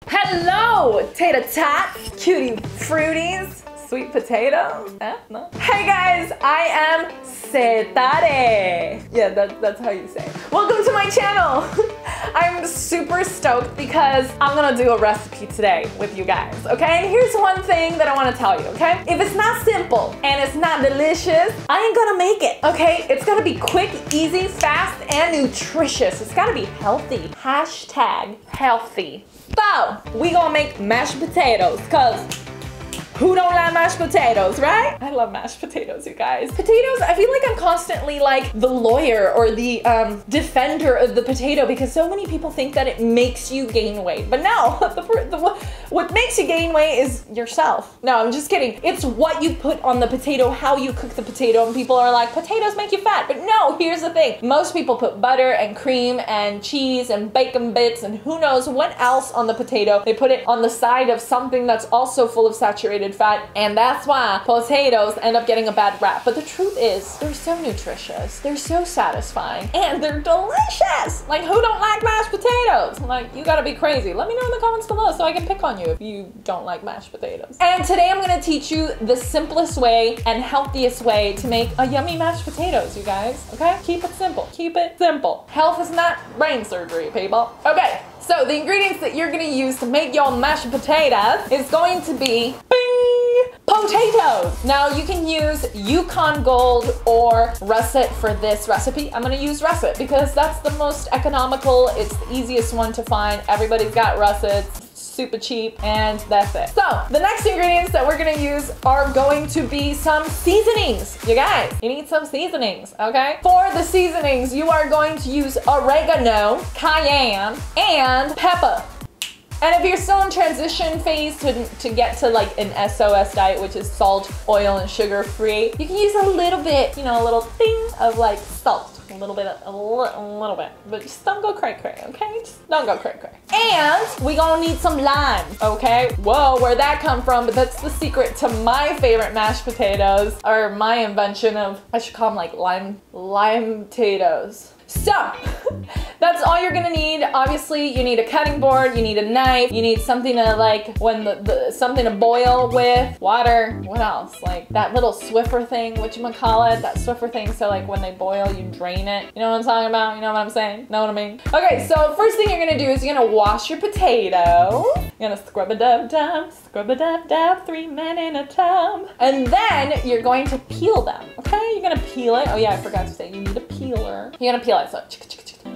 Hello, tater tots, cutie fruities, sweet potatoes. No. Hey guys, I am Setareh. Yeah, that's how you say it. Welcome to my channel. I'm super stoked because I'm gonna do a recipe today with you guys, okay? And here's one thing that I wanna tell you, okay? If it's not simple and it's not delicious, I ain't gonna make it, okay? It's gonna be quick, easy, fast, and nutritious. It's gotta be healthy. Hashtag healthy. So, we gonna make mashed potatoes, cause who don't like mashed potatoes, right? I love mashed potatoes, you guys. Potatoes, I feel like I'm constantly like the lawyer or the defender of the potato because so many people think that it makes you gain weight. But no, what makes you gain weight is yourself. No, I'm just kidding. It's what you put on the potato, how you cook the potato, and people are like, potatoes make you fat. But no, here's the thing. Most people put butter and cream and cheese and bacon bits and who knows what else on the potato. They put it on the side of something that's also full of saturated fat, and that's why potatoes end up getting a bad rap. But the truth is, they're so nutritious, they're so satisfying, and they're delicious. Like, who don't like mashed potatoes? Like, you gotta be crazy. Let me know in the comments below so I can pick on you if you don't like mashed potatoes. And today I'm gonna teach you the simplest way and healthiest way to make a yummy mashed potatoes, you guys, okay? Keep it simple, keep it simple. Health is not brain surgery, people. Okay. So the ingredients that you're gonna use to make your mashed potatoes is going to be potatoes. Now you can use Yukon Gold or russet for this recipe. I'm gonna use russet because that's the most economical. It's the easiest one to find. Everybody's got russets. Super cheap, and that's it. So the next ingredients that we're gonna use are going to be some seasonings. You guys, you need some seasonings, okay? For the seasonings, you are going to use oregano, cayenne, and pepper. And if you're still in transition phase to get to like an SOS diet, which is salt, oil, and sugar free, you can use a little bit, you know, a little thing of like salt. A little bit, but just don't go cray-cray, okay? Just don't go cray-cray. And we gonna need some lime, okay? Whoa, where'd that come from? But that's the secret to my favorite mashed potatoes, or my invention of, I should call them like lime potatoes. So, that's all you're gonna need. Obviously, you need a cutting board, you need a knife, you need something to like, something to boil with, water, what else? Like that little Swiffer thing, whatchamacallit, that Swiffer thing, so like when they boil, you drain it. You know what I'm talking about? You know what I'm saying? Know what I mean? Okay, so first thing you're gonna do is you're gonna wash your potato. You're gonna scrub-a-dub-dub, 3 men in a tub. And then you're going to peel them, okay? You're gonna peel it. Oh yeah, I forgot to say, you need a peeler. You're gonna peel it, so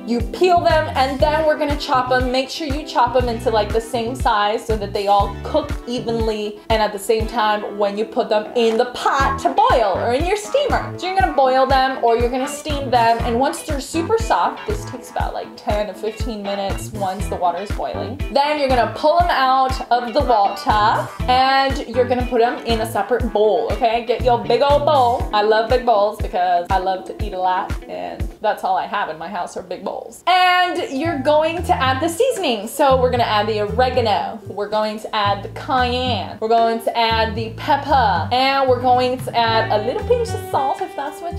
you peel them, and then we're gonna chop them. Make sure you chop them into like the same size so that they all cook evenly, and at the same time when you put them in the pot to boil or in your steamer. So you're gonna boil them or you're gonna steam them, and once they're super soft, this takes about like 10 to 15 minutes once the water is boiling, then you're gonna pull them out of the water and you're gonna put them in a separate bowl, okay? Get your big old bowl. I love big bowls because I love to eat a lot, and that's all I have in my house are big bowls. And you're going to add the seasoning. So we're gonna add the oregano, we're going to add the cayenne, we're going to add the pepper, and we're going to add a little pinch of salt if that's what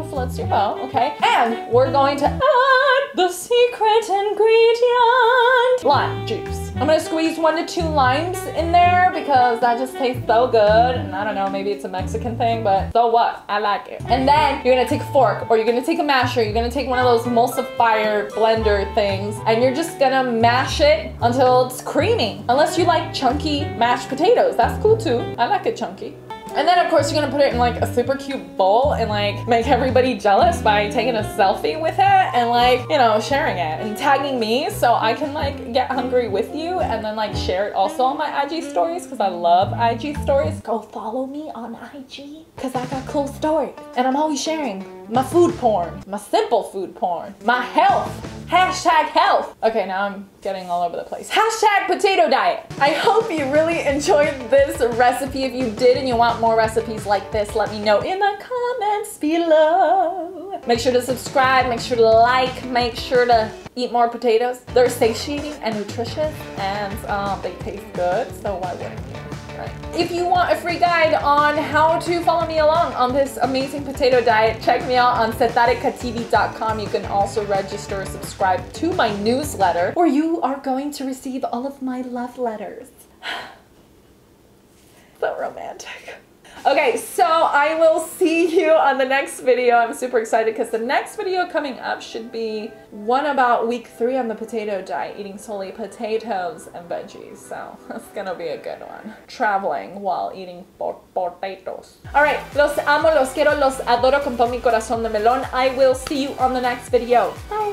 floats your boat, okay? And we're going to add the secret ingredient, lime juice. I'm gonna squeeze 1 to 2 limes in there because that just tastes so good. And I don't know, maybe it's a Mexican thing, but so what? I like it. And then you're gonna take a fork, or you're gonna take a masher, you're gonna take one of those emulsifier blender things, and you're just gonna mash it until it's creamy. Unless you like chunky mashed potatoes, that's cool too. I like it chunky. And then of course you're gonna put it in like a super cute bowl and like make everybody jealous by taking a selfie with it and like, you know, sharing it and tagging me so I can like get hungry with you and then like share it also on my IG stories because I love IG stories. Go follow me on IG because I got cool stories and I'm always sharing my food porn, my simple food porn, my health. Hashtag health. Okay, now I'm getting all over the place. Hashtag potato diet. I hope you really enjoyed this recipe. If you did and you want more recipes like this, let me know in the comments below. Make sure to subscribe, make sure to like, make sure to eat more potatoes. They're satiating and nutritious and they taste good, so why wouldn't you? Right. If you want a free guide on how to follow me along on this amazing potato diet, check me out on setareh.tv.com. You can also register or subscribe to my newsletter, where you are going to receive all of my love letters. So romantic. Okay, so I will see you on the next video. I'm super excited because the next video coming up should be one about week 3 on the potato diet, eating solely potatoes and veggies. So it's gonna be a good one. Traveling while eating potatoes. All right, los amo, los quiero, los adoro con todo mi corazón de melón. I will see you on the next video. Bye.